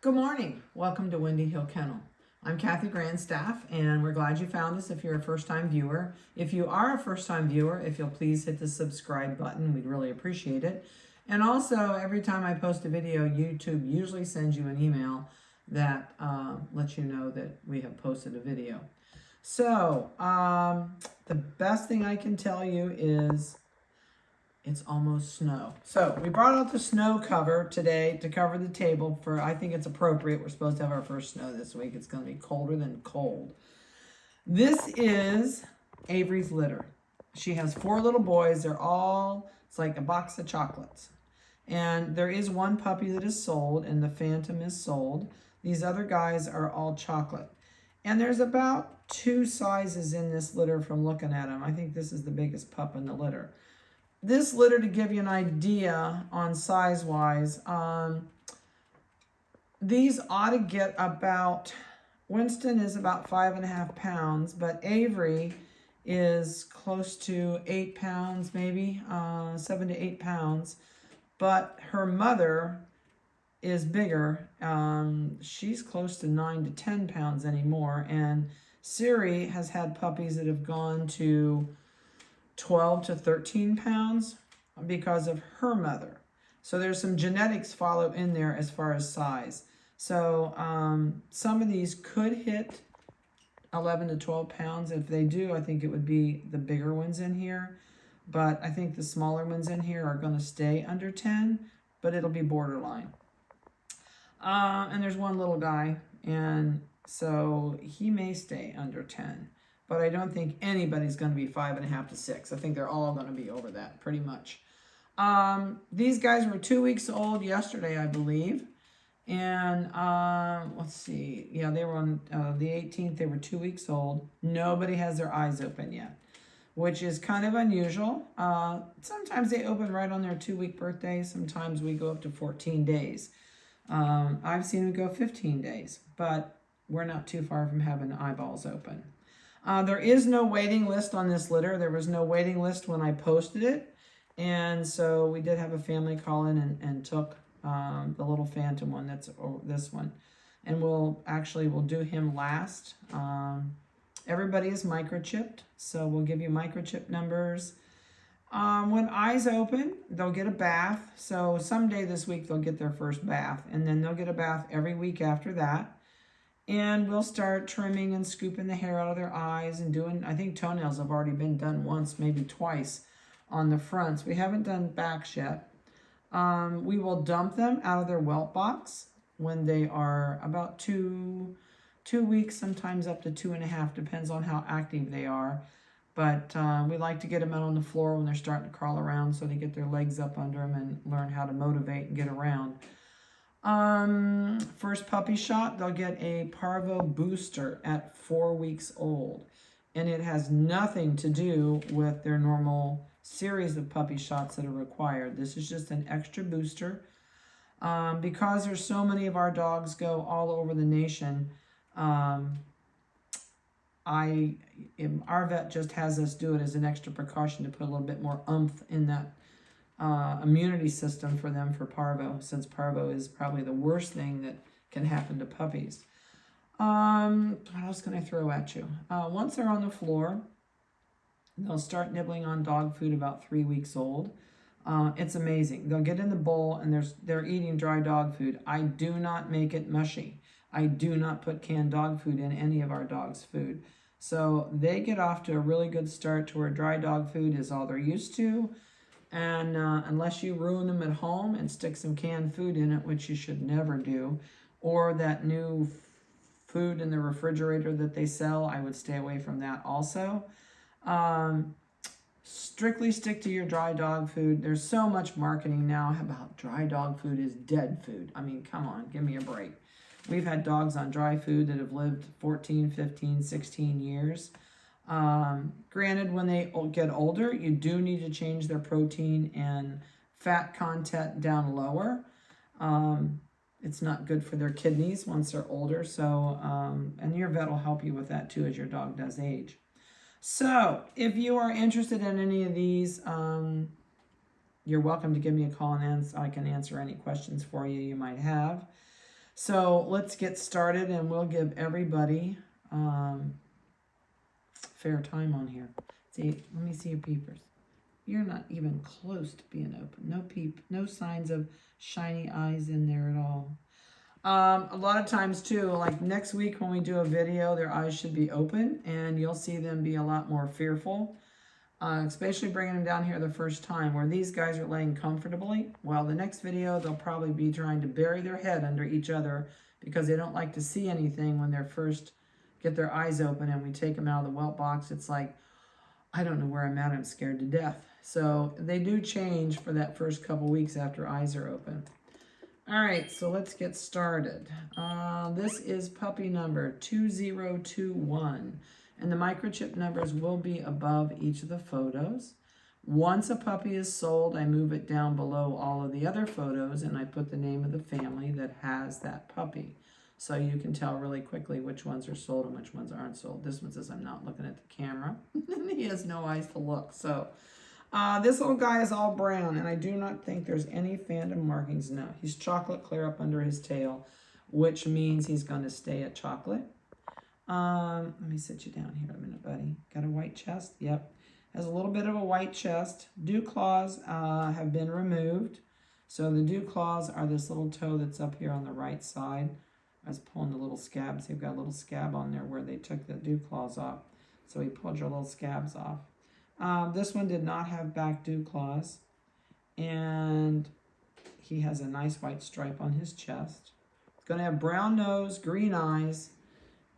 Good morning. Welcome to Windy Hill Kennel. I'm Kathy Grandstaff, and we're glad you found us if you're a first-time viewer. If you are a first-time viewer, if you'll please hit the subscribe button, we'd really appreciate it. And also, every time I post a video, YouTube usually sends you an email that lets you know that we have posted a video. So, the best thing I can tell you is it's almost snow. So we brought out the snow cover today to cover the table for, I think it's appropriate. We're supposed to have our first snow this week. It's going to be colder than cold. This is Avery's litter. She has 4 little boys. They're all, it's like a box of chocolates. And there is one puppy that is sold, and the Phantom is sold. These other guys are all chocolate. And there's about 2 sizes in this litter from looking at them. I think this is the biggest pup in the litter. This litter, to give you an idea on size-wise, these ought to get about, Winston is about 5.5 pounds, but Avery is close to 8 pounds, maybe 7 to 8 pounds. But her mother is bigger. She's close to 9 to 10 pounds anymore. And Siri has had puppies that have gone to 12 to 13 pounds because of her mother. So there's some genetics follow in there as far as size. So some of these could hit 11 to 12 pounds. If they do, I think it would be the bigger ones in here. But I think the smaller ones in here are going to stay under 10, but it'll be borderline. And there's one little guy, and so he may stay under 10. But I don't think anybody's going to be 5.5 to 6. I think they're all going to be over that, pretty much. These guys were 2 weeks old yesterday, I believe. And let's see. Yeah, they were on the 18th. They were 2 weeks old. Nobody has their eyes open yet, which is kind of unusual. Sometimes they open right on their 2-week birthday. Sometimes we go up to 14 days. I've seen them go 15 days, but we're not too far from having eyeballs open. There is no waiting list on this litter. There was no waiting list when I posted it. And so we did have a family call in and took the little Phantom one, that's this one. And we'll do him last. Everybody is microchipped, so we'll give you microchip numbers. When eyes open, they'll get a bath. So someday this week they'll get their first bath. And then they'll get a bath every week after that. And we'll start trimming and scooping the hair out of their eyes and doing, I think toenails have already been done once, maybe twice on the fronts. We haven't done backs yet. We will dump them out of their whelp box when they are about two weeks, sometimes up to 2.5, depends on how active they are. But we like to get them out on the floor when they're starting to crawl around so they get their legs up under them and learn how to motivate and get around. First puppy shot, they'll get a parvo booster at 4 weeks old. And it has nothing to do with their normal series of puppy shots that are required. This is just an extra booster. Because there's so many of our dogs go all over the nation, our vet just has us do it as an extra precaution to put a little bit more oomph in that immunity system for them for parvo, since parvo is probably the worst thing that can happen to puppies. What else can I throw at you? Once they're on the floor, they'll start nibbling on dog food about 3 weeks old. It's amazing. They'll get in the bowl and they're eating dry dog food. I do not make it mushy. I do not put canned dog food in any of our dogs' food. So they get off to a really good start to where dry dog food is all they're used to. And unless you ruin them at home and stick some canned food in it, which you should never do, or that new food in the refrigerator that they sell, I would stay away from that also. Strictly stick to your dry dog food. There's so much marketing now about dry dog food is dead food. I mean, come on, give me a break. We've had dogs on dry food that have lived 14, 15, 16 years. Granted, when they get older, you do need to change their protein and fat content down lower. It's not good for their kidneys once they're older. So, and your vet will help you with that too as your dog does age. So, if you are interested in any of these, you're welcome to give me a call and I can answer any questions for you might have. So let's get started and we'll give everybody fair time on here. See, let me see your peepers. You're not even close to being open. No peep, no signs of shiny eyes in there at all. A lot of times too, like next week when we do a video, their eyes should be open and you'll see them be a lot more fearful. Especially bringing them down here the first time where these guys are laying comfortably. Well, the next video, they'll probably be trying to bury their head under each other because they don't like to see anything when they're first get their eyes open and we take them out of the whelp box. It's like, I don't know where I'm at. I'm scared to death. So they do change for that first couple weeks after eyes are open. All right, so let's get started. This is puppy number 2021. And the microchip numbers will be above each of the photos. Once a puppy is sold, I move it down below all of the other photos and I put the name of the family that has that puppy. So you can tell really quickly which ones are sold and which ones aren't sold. This one says I'm not looking at the camera. He has no eyes to look. So this little guy is all brown and I do not think there's any phantom markings. No, he's chocolate clear up under his tail, which means he's going to stay at chocolate. Let me sit you down here a minute, buddy. Got a white chest? Yep. Has a little bit of a white chest. Dew claws have been removed. So the dew claws are this little toe that's up here on the right side. I was pulling the little scabs. They've got a little scab on there where they took the dew claws off. So he pulled your little scabs off. This one did not have back dew claws. And he has a nice white stripe on his chest. He's going to have brown nose, green eyes,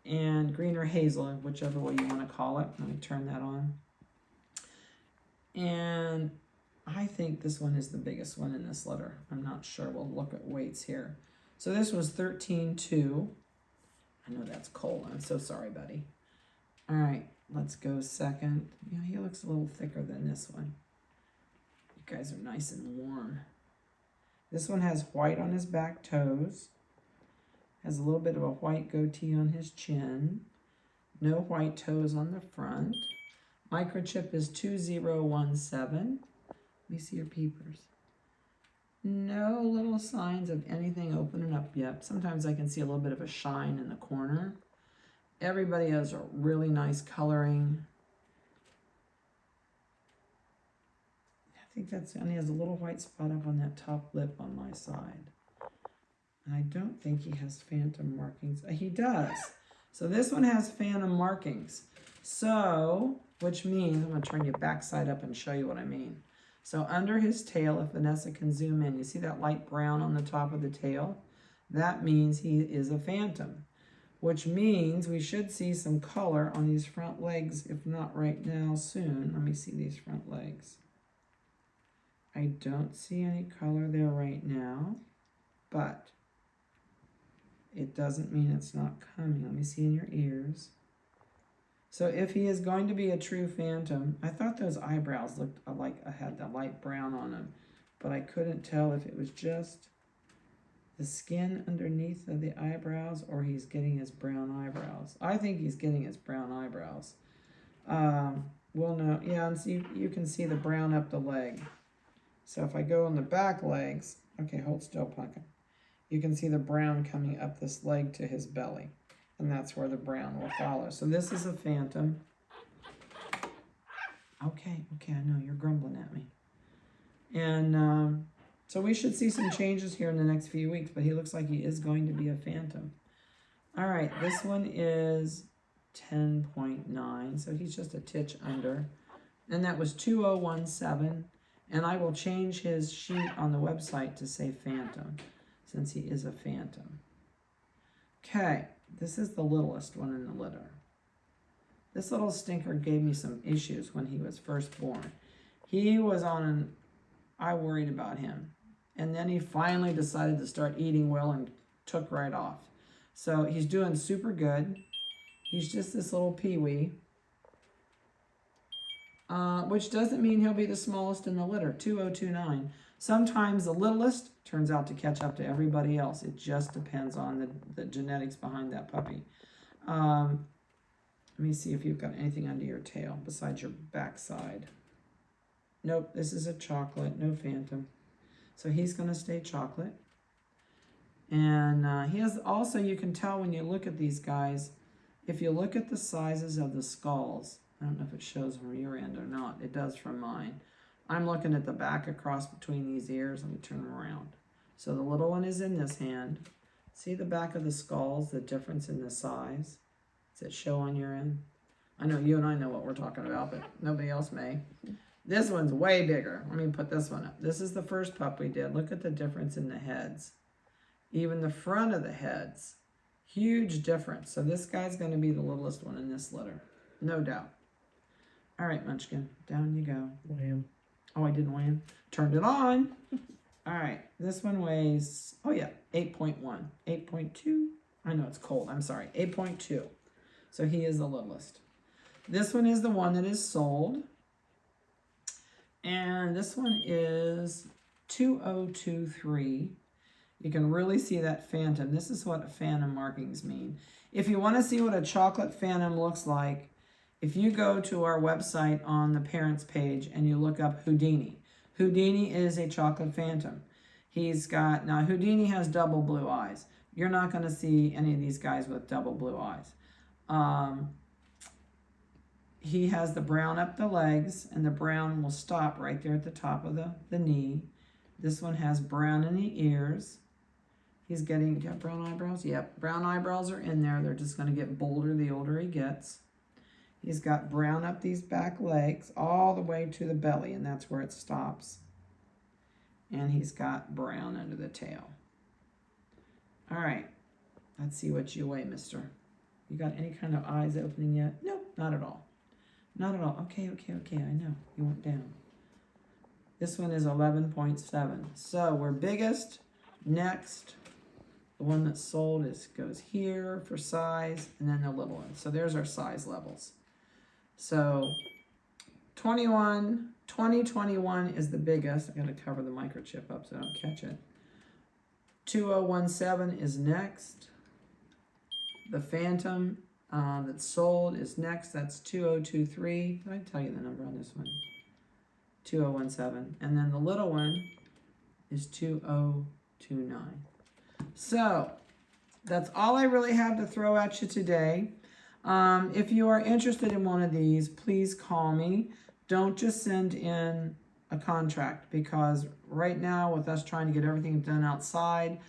and green or hazel, whichever way you want to call it. Let me turn that on. And I think this one is the biggest one in this litter. I'm not sure. We'll look at weights here. So this was 13.2. I know that's cold. I'm so sorry, buddy. All right, let's go second. Yeah, he looks a little thicker than this one. You guys are nice and warm. This one has white on his back toes. Has a little bit of a white goatee on his chin. No white toes on the front. Microchip is 2017. Let me see your peepers. No little signs of anything opening up yet. Sometimes I can see a little bit of a shine in the corner. Everybody has a really nice coloring. I think that's, and he has a little white spot up on that top lip on my side. And I don't think he has phantom markings. He does. So this one has phantom markings. So, which means, I'm going to turn you backside up and show you what I mean. So under his tail, if Vanessa can zoom in, you see that light brown on the top of the tail? That means he is a phantom, which means we should see some color on these front legs, if not right now, soon. Let me see these front legs. I don't see any color there right now, but it doesn't mean it's not coming. Let me see in your ears. So if he is going to be a true phantom, I thought those eyebrows looked like I had the light brown on them, but I couldn't tell if it was just the skin underneath of the eyebrows or he's getting his brown eyebrows. I think he's getting his brown eyebrows. Well, no, yeah, and see, you can see the brown up the leg. So if I go on the back legs, okay, hold still, Pumpkin. You can see the brown coming up this leg to his belly. And that's where the brown will follow. So this is a phantom. Okay, I know, you're grumbling at me. And so we should see some changes here in the next few weeks, but he looks like he is going to be a phantom. All right, this one is 10.9, so he's just a titch under. And that was 2017. And I will change his sheet on the website to say phantom, since he is a phantom. Okay, this is the littlest one in the litter. This little stinker gave me some issues when he was first born. He was on I worried about him. And then he finally decided to start eating well and took right off. So he's doing super good. He's just this little peewee. Which doesn't mean he'll be the smallest in the litter, 2029. Sometimes the littlest turns out to catch up to everybody else. It just depends on the genetics behind that puppy. Let me see if you've got anything under your tail besides your backside. Nope, this is a chocolate, no phantom. So he's going to stay chocolate. And he has also, you can tell when you look at these guys, if you look at the sizes of the skulls, I don't know if it shows from your end or not. It does from mine. I'm looking at the back across between these ears. Let me turn them around. So the little one is in this hand. See the back of the skulls, the difference in the size? Does it show on your end? I know you and I know what we're talking about, but nobody else may. This one's way bigger. Let me put this one up. This is the first pup we did. Look at the difference in the heads. Even the front of the heads. Huge difference. So this guy's going to be the littlest one in this litter. No doubt. All right, Munchkin. Down you go. Wham. Oh, I didn't weigh him. Turned it on. All right. This one weighs, oh yeah, 8.1. 8.2. I know it's cold. I'm sorry. 8.2. So he is the littlest. This one is the one that is sold. And this one is 2023. You can really see that phantom. This is what phantom markings mean. If you want to see what a chocolate phantom looks like, if you go to our website on the parents page and you look up Houdini. Houdini is a chocolate phantom. He's got, now Houdini has double blue eyes. You're not going to see any of these guys with double blue eyes. He has the brown up the legs, and the brown will stop right there at the top of the knee. This one has brown in the ears. He's getting, do you have brown eyebrows? Yep, brown eyebrows are in there. They're just going to get bolder the older he gets. He's got brown up these back legs all the way to the belly, and that's where it stops. And he's got brown under the tail. All right, let's see what you weigh, mister. You got any kind of eyes opening yet? No, not at all. Not at all. Okay, I know. You went down. This one is 11.7. So we're biggest. Next, the one that's sold goes here for size, and then the little one. So there's our size levels. So 2021 is the biggest. I'm going to cover the microchip up so I don't catch it. 2017 is next. The Phantom that's sold is next. That's 2023. Did I tell you the number on this one? 2017. And then the little one is 2029. So that's all I really have to throw at you today. If you are interested in one of these, please call me. Don't just send in a contract, because right now with us trying to get everything done outside,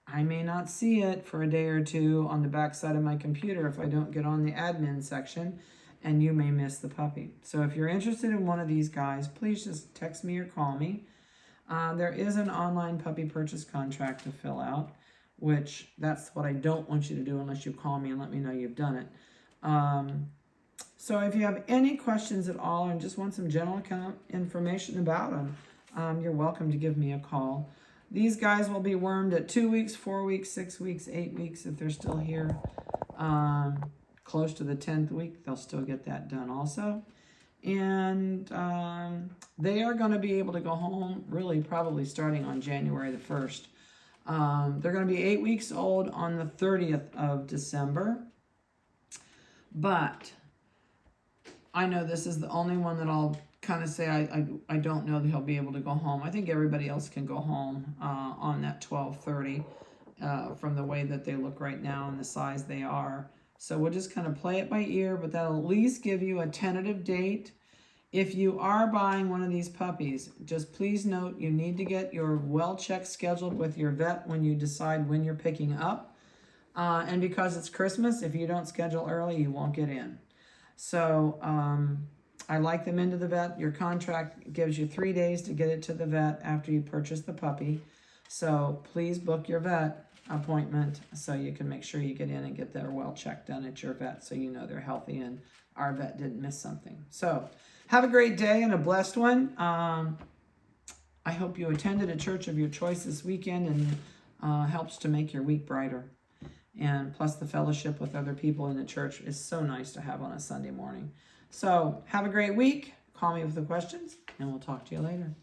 I may not see it for a day or two on the back side of my computer if I don't get on the admin section, and you may miss the puppy. So if you're interested in one of these guys, please just text me or call me. There is an online puppy purchase contract to fill out, which that's what I don't want you to do unless you call me and let me know you've done it. So if you have any questions at all and just want some general information about them, you're welcome to give me a call. These guys will be wormed at 2 weeks, 4 weeks, 6 weeks, 8 weeks if they're still here. Close to the 10th week, they'll still get that done also. And they are going to be able to go home really probably starting on January the 1st. They're going to be 8 weeks old on the 30th of December. But I know this is the only one that I'll kind of say I don't know that he'll be able to go home. I think everybody else can go home on that 12/30 from the way that they look right now and the size they are. So we'll just kind of play it by ear, but that'll at least give you a tentative date. If you are buying one of these puppies, just please note you need to get your well check scheduled with your vet when you decide when you're picking up. And because it's Christmas, if you don't schedule early, you won't get in. So I like them into the vet. Your contract gives you 3 days to get it to the vet after you purchase the puppy. So please book your vet appointment so you can make sure you get in and get their well check done at your vet so you know they're healthy and our vet didn't miss something. So have a great day and a blessed one. I hope you attended a church of your choice this weekend and helps to make your week brighter. And plus the fellowship with other people in the church is so nice to have on a Sunday morning. So have a great week. Call me with the questions, and we'll talk to you later.